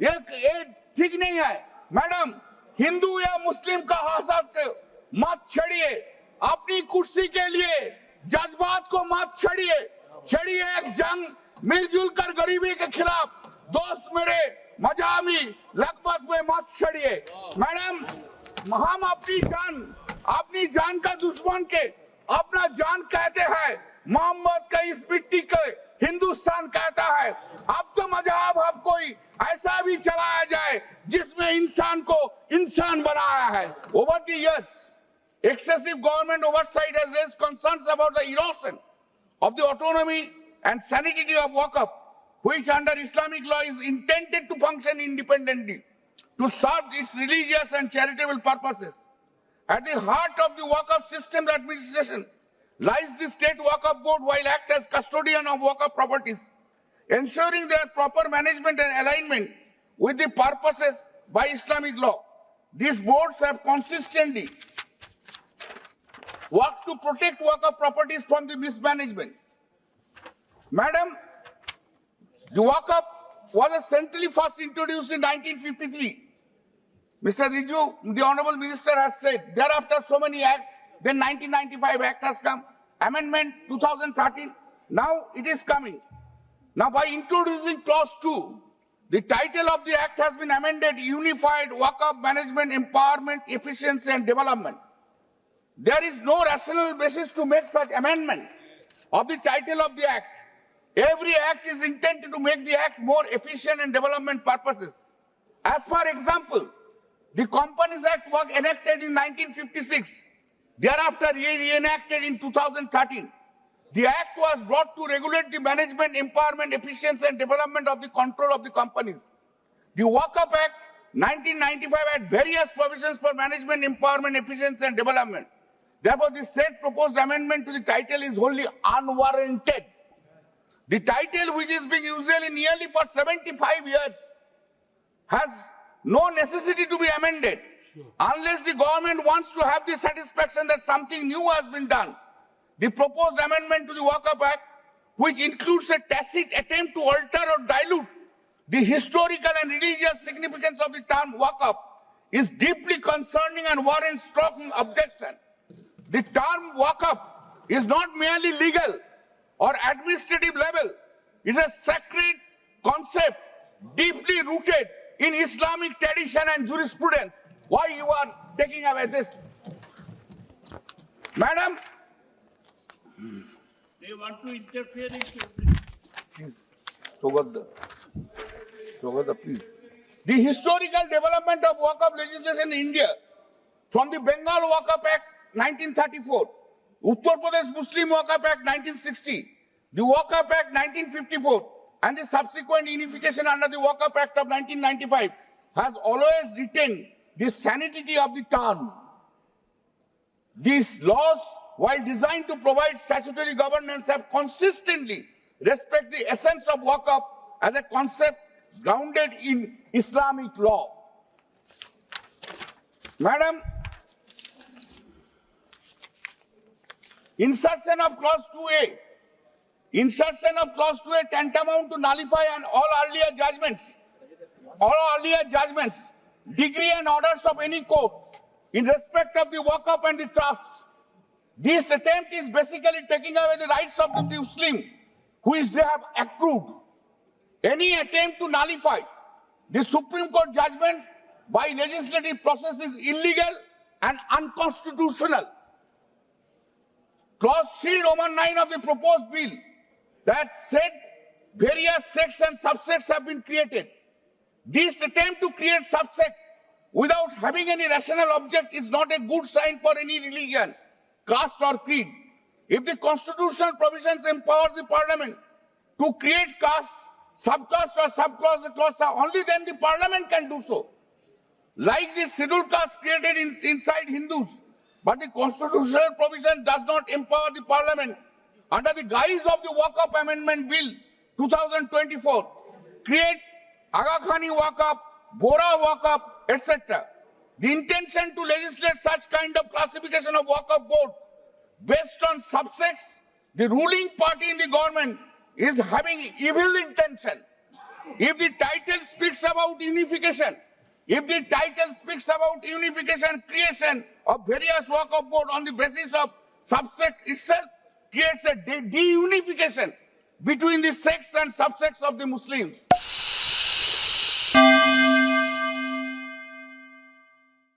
ये ठीक नहीं है मैडम। हिंदू या मुस्लिम का हसद मत छेड़िए, अपनी कुर्सी के लिए जज्बात को मत छेड़िए एक जंग मिलजुल कर गरीबी के खिलाफ। दोस्त मेरे मजामी लगभग में मत छेड़िए मैडम। हम अपनी जान का दुश्मन के अपना जान कहते हैं, मोहम्मद का इस मिट्टी के हिंदुस्तान कहता है। अब तो मजहब अब कोई ऐसा भी चलाया जाए जिसमें इंसान को इंसान बनाया है। Over the years, excessive government oversight has raised concerns about the erosion of the autonomy and sanctity of Waqf, which under Islamic law is intended to function independently to serve its religious and charitable purposes. At the heart of the Waqf system administration lies the State Waqf Board, while act as custodian of Waqf properties, ensuring their proper management and alignment with the purposes by Islamic law. These boards have consistently worked to protect Waqf properties from the mismanagement. Madam, the Waqf was centrally first introduced in 1953. Mr. Rijiju, the Honorable Minister, has said, thereafter so many acts, then 1995 Act has come, Amendment 2013, now it is coming. Now by introducing Clause 2, the title of the Act has been amended, Unified Waqf Management, Empowerment, Efficiency and Development. There is no rational basis to make such amendment of the title of the Act. Every Act is intended to make the Act more efficient and development purposes. As for example, the Companies Act was enacted in 1956, thereafter re-enacted in 2013. The Act was brought to regulate the management, empowerment, efficiency and development of the control of the companies. The Waqf Act 1995 had various provisions for management, empowerment, efficiency and development. Therefore, the said proposed amendment to the title is wholly unwarranted. The title, which is being used nearly for 75 years, has no necessity to be amended unless the government wants to have the satisfaction that something new has been done. The proposed amendment to the Waqf Act, which includes a tacit attempt to alter or dilute the historical and religious significance of the term Waqf, is deeply concerning and warrants strong objection. The term Waqf is not merely legal or administrative level. It is a sacred concept deeply rooted in Islamic tradition and jurisprudence. Why you are taking away this? Madam, they want to interfere in please, Sogadda, please. The historical development of Waqf legislation in India from the Bengal Waqf Act 1934, Uttar Pradesh Muslim Waqf Act 1960, the Waqf Act 1954, and the subsequent unification under the Waqf Act of 1995 has always retained the sanctity of the term. These laws, while designed to provide statutory governance, have consistently respected the essence of Waqf as a concept grounded in Islamic law. Madam, insertion of Clause 2A. Insertion of Clause 2A tantamount to nullify all earlier judgments, degree and orders of any court in respect of the Waqf and the trust. This attempt is basically taking away the rights of the Muslim, which they have accrued. Any attempt to nullify the Supreme Court judgment by legislative process is illegal and unconstitutional. Clause 3 Roman 9 of the proposed bill that said various sects and subsects have been created. This attempt to create subsect without having any rational object is not a good sign for any religion, caste or creed. If the constitutional provisions empowers the parliament to create caste, subcaste or subclass, only then the parliament can do so. Like the scheduled caste created inside Hindus, but the constitutional provision does not empower the parliament under the guise of the Waqf Amendment Bill 2024, create Aga Khani Waqf, Bora Waqf, etc. The intention to legislate such kind of classification of Waqf board based on subsects, the ruling party in the government is having evil intention. If the title speaks about unification, creation of various Waqf board on the basis of subsect itself creates a de-unification between the sects and subsects of the Muslims.